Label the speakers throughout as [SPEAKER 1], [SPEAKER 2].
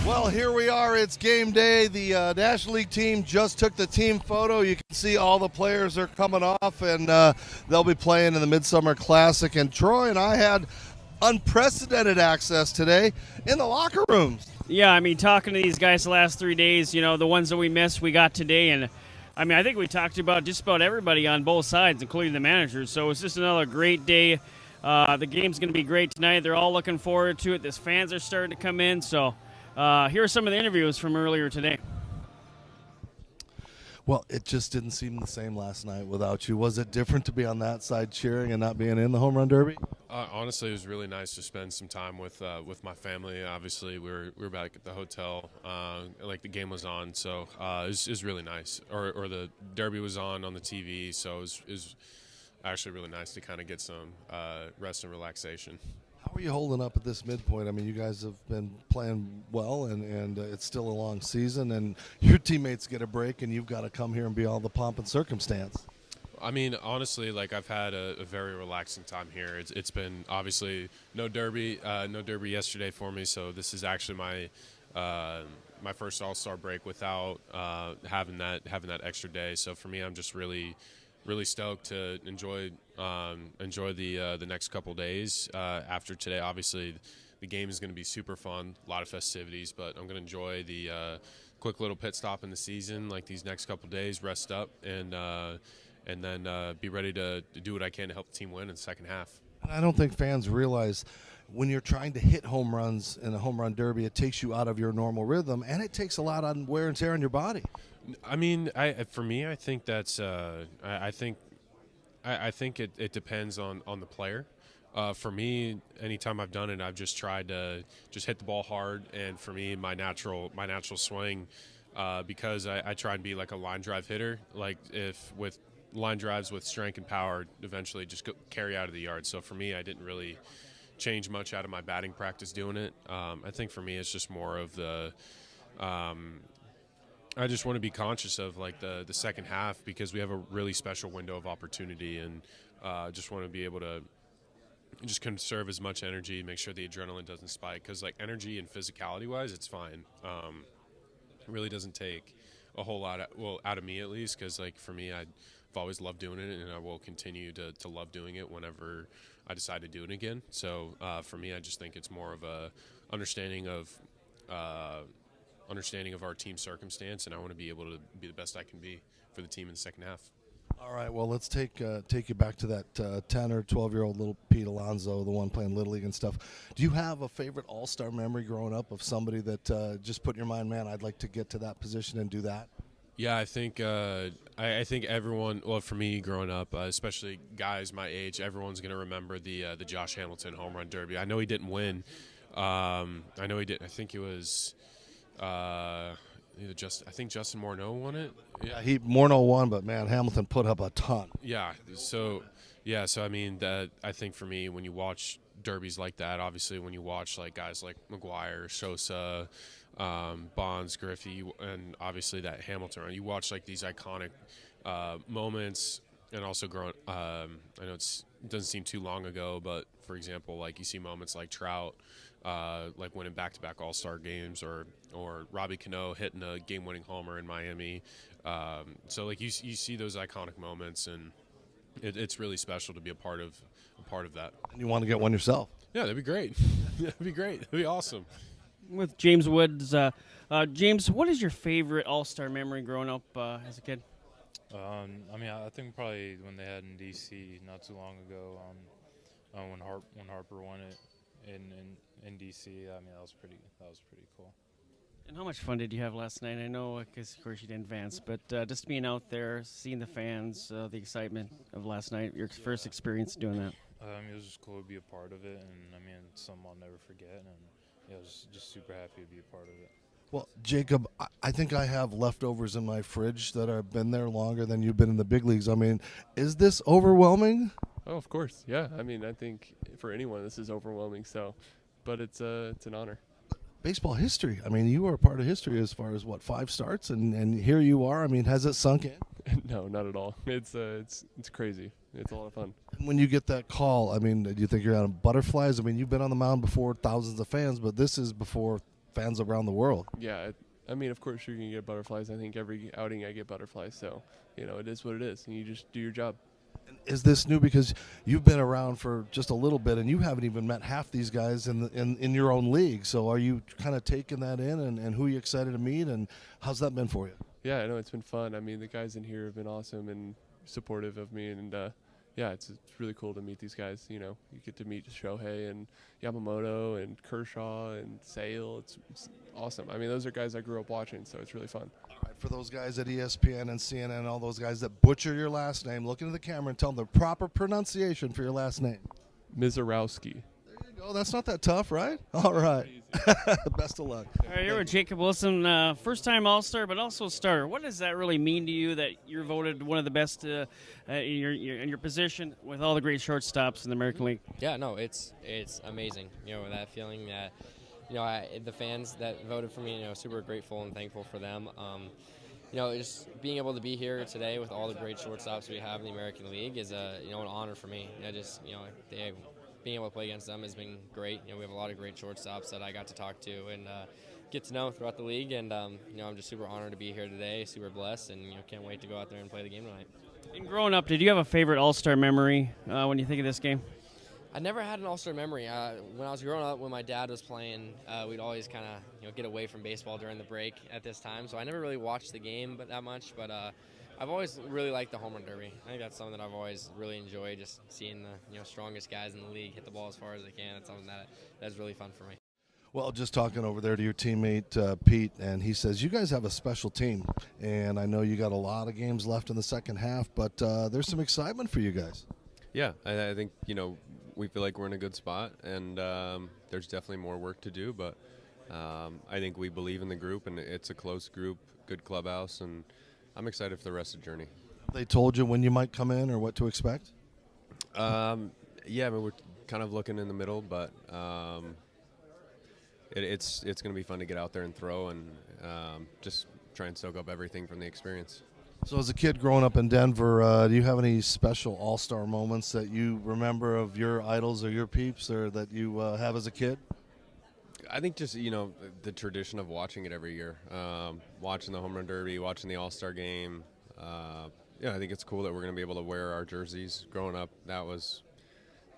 [SPEAKER 1] Well, here we are. It's game day. The National League team just took the team photo. You can see all the players are coming off, and they'll be playing in the Midsummer Classic. And Troy and I had unprecedented access today in the locker rooms.
[SPEAKER 2] Yeah, I mean, talking to these guys the last 3 days, you know, the ones that we missed, we got today. And, I mean, I think we talked about just about everybody on both sides, including the managers. So it's just another great day. The game's going to be great tonight. They're all looking forward to it. The fans are starting to come in, so... here are some of the interviews from earlier today.
[SPEAKER 1] Well, it just didn't seem the same last night without you. Was it different to be on that side cheering and not being in the home run derby?
[SPEAKER 3] Honestly, it was really nice to spend some time with my family. Obviously, we were back at the hotel, like the game was on, so it was really nice. Or the derby was on the TV, so it was actually really nice to kind of get some rest and relaxation.
[SPEAKER 1] How are you holding up at this midpoint? I mean, you guys have been playing well, and it's still a long season, and your teammates get a break, and you've got to come here and be all the pomp and circumstance.
[SPEAKER 3] I mean, honestly, like I've had a very relaxing time here. It's been obviously no derby yesterday for me, so this is actually my first All-Star break without having that extra day. So for me, I'm just really stoked to enjoy the next couple days after today. Obviously, the game is going to be super fun, a lot of festivities, but I'm going to enjoy the quick little pit stop in the season, like these next couple days, rest up, and then be ready to do what I can to help the team win in the second half.
[SPEAKER 1] I don't think fans realize when you're trying to hit home runs in a home run derby, it takes you out of your normal rhythm, and it takes a lot on wear and tear on your body.
[SPEAKER 3] I mean, for me, I think that's I think it depends on the player. For me, anytime I've done it, I've just tried to just hit the ball hard, and for me, my natural swing, because I try and be like a line drive hitter, like if with line drives with strength and power, eventually just carry out of the yard. So for me, I didn't really change much out of my batting practice doing it. I think for me, it's just more of the I just want to be conscious of like the second half, because we have a really special window of opportunity, and just want to be able to just conserve as much energy, make sure the adrenaline doesn't spike, because like energy and physicality wise, it's fine. It really doesn't take a whole lot out of me, at least, because like for me, I've always loved doing it, and I will continue to love doing it whenever I decide to do it again. So for me, I just think it's more of a understanding of our team's circumstance, and I want to be able to be the best I can be for the team in the second half.
[SPEAKER 1] All right, well, let's take you back to that 10 or 12-year-old little Pete Alonzo, the one playing Little League and stuff. Do you have a favorite all-star memory growing up of somebody that just put in your mind, man, I'd like to get to that position and do that?
[SPEAKER 3] Yeah, I think I think everyone. Well, for me, growing up, especially guys my age, everyone's going to remember the Josh Hamilton home run derby. I know he didn't win. I know he didn't. I think it was. I think Justin Morneau won it.
[SPEAKER 1] Yeah, Morneau won, but man, Hamilton put up a ton.
[SPEAKER 3] Yeah. So I mean, that I think for me, when you watch derbies like that, obviously when you watch like guys like McGuire, Sosa, Bonds, Griffey, and obviously that Hamilton run, you watch like these iconic moments, and also growing. I know it doesn't seem too long ago, but for example, like you see moments like Trout, like winning back-to-back All-Star games, or Robbie Cano hitting a game-winning homer in Miami. So like you see those iconic moments, and it's really special to be a part of that.
[SPEAKER 1] And you want to get one yourself?
[SPEAKER 3] Yeah, that'd be great. That'd be great. That'd be awesome.
[SPEAKER 2] With James Woods, James, what is your favorite All-Star memory growing up as a kid?
[SPEAKER 4] I mean, I think probably when they had in D.C. not too long ago, when Harper won it in D.C. I mean, that was pretty cool.
[SPEAKER 2] And how much fun did you have last night? I know, because of course you didn't advance, but just being out there, seeing the fans, the excitement of last night, your first experience doing that.
[SPEAKER 4] I mean, it was just cool to be a part of it, and I mean, it's something I'll never forget, and yeah, I was just super happy to be a part of it.
[SPEAKER 1] Well, Jacob, I think I have leftovers in my fridge that have been there longer than you've been in the big leagues. I mean, is this overwhelming?
[SPEAKER 5] Oh, of course, yeah. I mean, I think for anyone this is overwhelming. So, but it's an honor.
[SPEAKER 1] Baseball history. I mean, you are a part of history as far as 5 starts, and here you are. I mean, has it sunk in?
[SPEAKER 5] No, not at all. It's crazy. It's a lot of fun.
[SPEAKER 1] When you get that call, I mean, do you think you're out of butterflies? I mean, you've been on the mound before thousands of fans, but this is before fans around the world.
[SPEAKER 5] Yeah, I mean, of course you're going to get butterflies. I think every outing I get butterflies. So, it is what it is. And you just do your job.
[SPEAKER 1] Is this new because you've been around for just a little bit and you haven't even met half these guys in your own league? So are you kind of taking that in and who are you excited to meet and how's that been for you?
[SPEAKER 5] Yeah, I know it's been fun. I mean, the guys in here have been awesome and supportive of me. And, yeah, it's really cool to meet these guys. You get to meet Shohei and Yamamoto and Kershaw and Sale. It's awesome. I mean, those are guys I grew up watching, so it's really fun.
[SPEAKER 1] All right, for those guys at ESPN and CNN, all those guys that butcher your last name, look into the camera and tell them the proper pronunciation for your last name.
[SPEAKER 5] Mizorowski.
[SPEAKER 1] There you go. That's not that tough, right? All right. Best of luck.
[SPEAKER 2] All right, here with Jacob Wilson, first-time All-Star, but also starter. What does that really mean to you that you're voted one of the best in your position with all the great shortstops in the American League?
[SPEAKER 6] Yeah, no, it's amazing. That feeling that, the fans that voted for me, super grateful and thankful for them. Just being able to be here today with all the great shortstops we have in the American League is an honor for me. Being able to play against them has been great. We have a lot of great shortstops that I got to talk to and get to know throughout the league. And I'm just super honored to be here today, super blessed, and can't wait to go out there and play the game tonight.
[SPEAKER 2] And growing up, did you have a favorite All-Star memory when you think of this game?
[SPEAKER 6] I never had an All-Star memory. When I was growing up, when my dad was playing, we'd always kind of get away from baseball during the break at this time. So I never really watched the game that much, but I've always really liked the home run derby. I think that's something that I've always really enjoyed, just seeing the strongest guys in the league hit the ball as far as they can. It's something that's really fun for me.
[SPEAKER 1] Well, just talking over there to your teammate, Pete, and he says, you guys have a special team, and I know you got a lot of games left in the second half, but there's some excitement for you guys.
[SPEAKER 3] Yeah, I think, we feel like we're in a good spot, and there's definitely more work to do, but I think we believe in the group, and it's a close group, good clubhouse, and I'm excited for the rest of the journey.
[SPEAKER 1] They told you when you might come in or what to expect?
[SPEAKER 3] Yeah, I mean, we're kind of looking in the middle, but it's going to be fun to get out there and throw and just try and soak up everything from the experience.
[SPEAKER 1] So as a kid growing up in Denver, do you have any special all-star moments that you remember of your idols or your peeps or that you have as a kid?
[SPEAKER 3] I think just, the tradition of watching it every year, watching the home run derby, watching the all-star game. I think it's cool that we're going to be able to wear our jerseys. Growing up, that was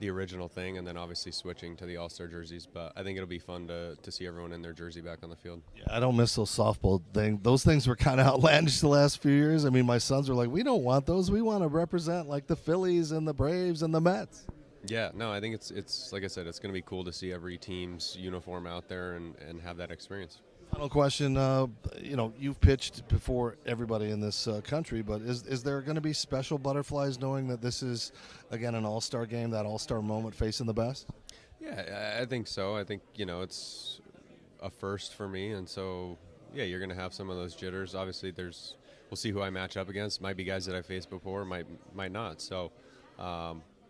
[SPEAKER 3] the original thing, and then obviously switching to the all-star jerseys. But I think it'll be fun to see everyone in their jersey back on the field.
[SPEAKER 1] Yeah, I don't miss those softball things. Those things were kind of outlandish the last few years. I mean, my sons were like, we don't want those. We want to represent like the Phillies and the Braves and the Mets.
[SPEAKER 3] Yeah, no, I think it's like I said, it's going to be cool to see every team's uniform out there and have that experience.
[SPEAKER 1] Final question, you've pitched before everybody in this country, but is there going to be special butterflies knowing that this is, again, an all-star game, that all-star moment facing the best?
[SPEAKER 3] Yeah, I think so. I think, it's a first for me, and so, yeah, you're going to have some of those jitters. Obviously, we'll see who I match up against. Might be guys that I faced before, might not. So,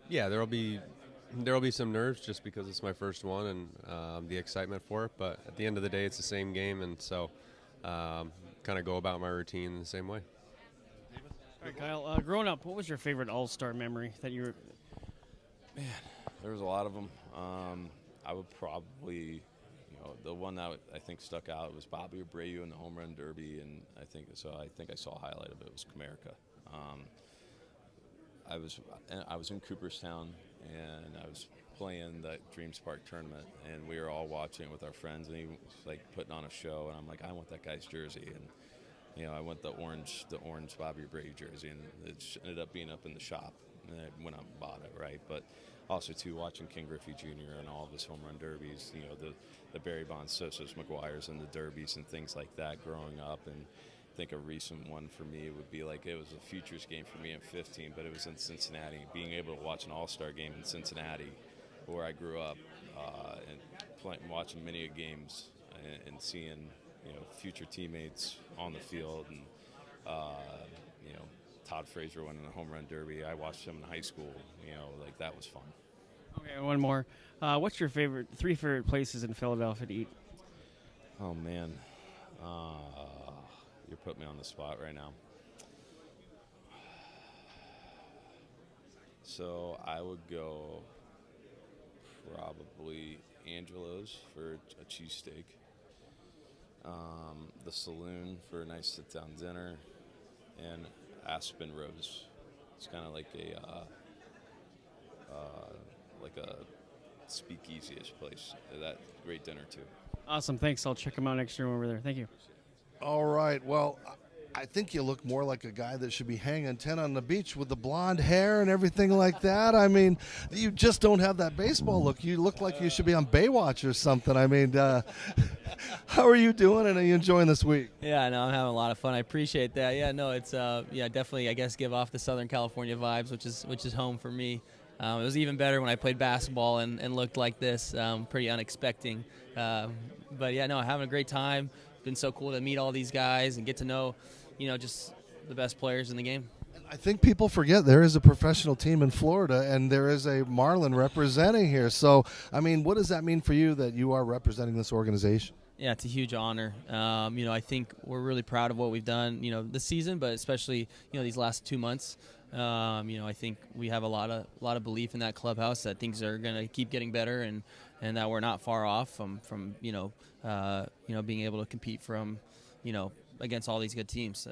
[SPEAKER 3] yeah, there'll be some nerves just because it's my first one and the excitement for it. But at the end of the day, it's the same game, and so kind of go about my routine in the same way.
[SPEAKER 2] All right, Kyle, growing up, what was your favorite All-Star memory that you were?
[SPEAKER 7] Man, there was a lot of them. I would probably, the one that I think stuck out was Bobby Abreu in the home run derby, and I think I saw a highlight of it. It was Comerica. I was in Cooperstown, and I was playing the Dreams Park tournament, and we were all watching it with our friends, and he was like putting on a show, and I'm like, I want that guy's jersey, and I want the orange Bobby Abreu jersey, and it ended up being up in the shop, and I went out and bought it, right? But also too, watching King Griffey Jr. and all of his home run derbies, the Barry Bonds, Sosa's, McGuire's, and the derbies and things like that growing up, and I think a recent one for me would be like, it was a futures game for me in 15, but it was in Cincinnati. Being able to watch an all-star game in Cincinnati, where I grew up, and watching many games and seeing future teammates on the field, and Todd Frazier winning the home run derby. I watched him in high school. Like that was fun.
[SPEAKER 2] Okay, one more. What's your three favorite places in Philadelphia to eat?
[SPEAKER 7] Oh man. You're putting me on the spot right now. So I would go probably Angelo's for a cheesesteak. the saloon for a nice sit-down dinner, and Aspen Rose. It's kind of like a speakeasy-ish place. That great dinner too.
[SPEAKER 2] Awesome. Thanks. I'll check them out next year when we're there. Thank you.
[SPEAKER 1] All right. Well, I think you look more like a guy that should be hanging 10 on the beach with the blonde hair and everything like that. I mean, you just don't have that baseball look. You look like you should be on Baywatch or something. I mean, how are you doing, and are you enjoying this week?
[SPEAKER 8] Yeah, no, I'm having a lot of fun. I appreciate that. Yeah, no, it's definitely, I guess, give off the Southern California vibes, which is home for me. It was even better when I played basketball and looked like this, pretty unexpected. But yeah, no, having a great time. It's been so cool to meet all these guys and get to know, just the best players in the game.
[SPEAKER 1] I think people forget there is a professional team in Florida, and there is a Marlin representing here. So, I mean, what does that mean for you that you are representing this organization?
[SPEAKER 8] Yeah, it's a huge honor. I think we're really proud of what we've done, this season, but especially, these last 2 months. I think we have a lot of belief in that clubhouse that things are going to keep getting better, and that we're not far off from being able to compete against all these good teams.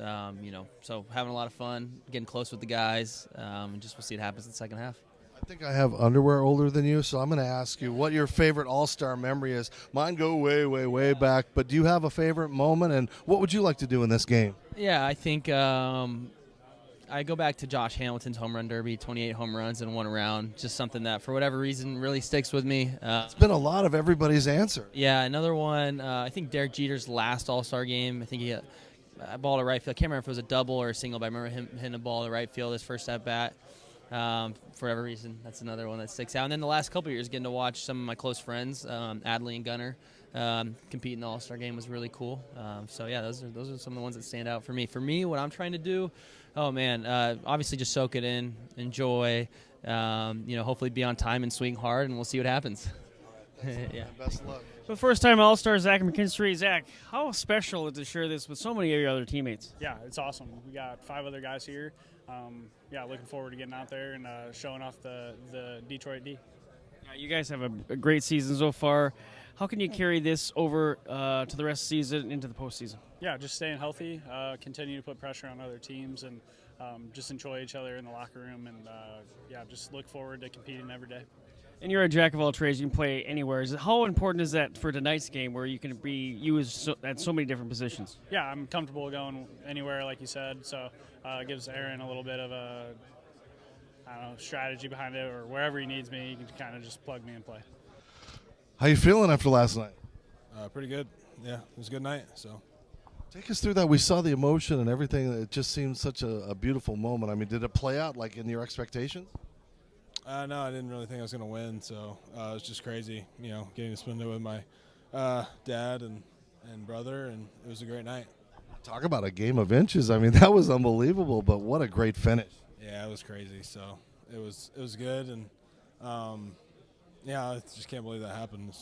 [SPEAKER 8] So having a lot of fun, getting close with the guys, and just we'll see what happens in the second half.
[SPEAKER 1] I think I have underwear older than you, so I'm going to ask you what your favorite All-Star memory is. Mine go way, way, way back, but do you have a favorite moment, and what would you like to do in this game?
[SPEAKER 8] Yeah, I think I go back to Josh Hamilton's home run derby, 28 home runs in one round, just something that for whatever reason really sticks with me.
[SPEAKER 1] It's been a lot of everybody's answer.
[SPEAKER 8] Yeah, another one, I think Derek Jeter's last All-Star game, I think he hit a ball to right field. I can't remember if it was a double or a single, but I remember him hitting a ball to right field his first at-bat. For whatever reason, that's another one that sticks out. And then the last couple of years, getting to watch some of my close friends, Adley and Gunnar, compete in the All-Star game was really cool. So yeah, those are some of the ones that stand out for me. For me, what I'm trying to do, obviously just soak it in, enjoy, hopefully be on time and swing hard, and we'll see what happens. Yeah.
[SPEAKER 1] Best luck.
[SPEAKER 2] The first time All-Star Zach McKinstry. Zach, how special is it to share this with so many of your other teammates?
[SPEAKER 9] Yeah, it's awesome. We got 5 other guys here. Looking forward to getting out there and showing off the Detroit D.
[SPEAKER 2] You guys have a great season so far. How can you carry this over to the rest of the season into the postseason?
[SPEAKER 9] Yeah, just staying healthy, continue to put pressure on other teams, and just enjoy each other in the locker room, and just look forward to competing every day.
[SPEAKER 2] And you're a jack of all trades. You can play anywhere. How important is that for tonight's game, where you can be used at so many different positions?
[SPEAKER 9] Yeah, I'm comfortable going anywhere, like you said. So it gives Aaron a little bit of a strategy behind it, or wherever he needs me, he can kind of just plug me and play.
[SPEAKER 1] How you feeling after last night?
[SPEAKER 10] Pretty good. Yeah, it was a good night. So,
[SPEAKER 1] take us through that. We saw the emotion and everything. It just seemed such a beautiful moment. I mean, did it play out like in your expectations?
[SPEAKER 10] No, I didn't really think I was going to win. So it was just crazy, getting to spend it with my dad and brother, and it was a great night.
[SPEAKER 1] Talk about a game of inches. I mean, that was unbelievable. But what a great finish.
[SPEAKER 10] Yeah, it was crazy. So it was good, and I just can't believe that happened.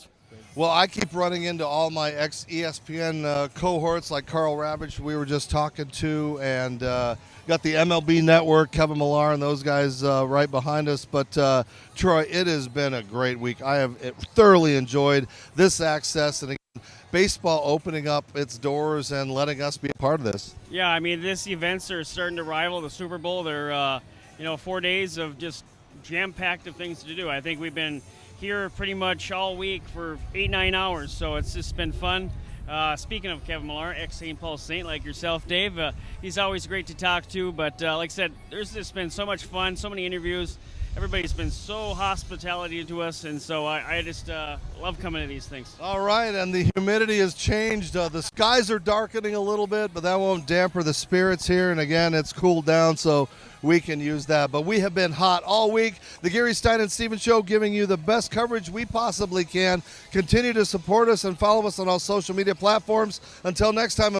[SPEAKER 1] Well, I keep running into all my ex-ESPN cohorts like Carl Ravitch we were just talking to, and got the MLB Network, Kevin Millar, and those guys right behind us. But, Troy, it has been a great week. I have thoroughly enjoyed this access, and again, baseball opening up its doors and letting us be a part of this.
[SPEAKER 2] Yeah, I mean, these events are starting to rival the Super Bowl. They're, 4 days of just jam-packed of things to do. I think we've been here pretty much all week for 8-9 hours, so it's just been fun. Speaking of Kevin Millar, ex-St. Paul Saint like yourself, Dave, he's always great to talk to, but like I said, there's just been so much fun, so many interviews. Everybody's been so hospitality to us, and so I just love coming to these things.
[SPEAKER 1] All right, and the humidity has changed. The skies are darkening a little bit, but that won't damper the spirits here, and again, it's cooled down, so we can use that. But we have been hot all week. The Gary Stein and Stevens Show, giving you the best coverage we possibly can. Continue to support us and follow us on all social media platforms. Until next time.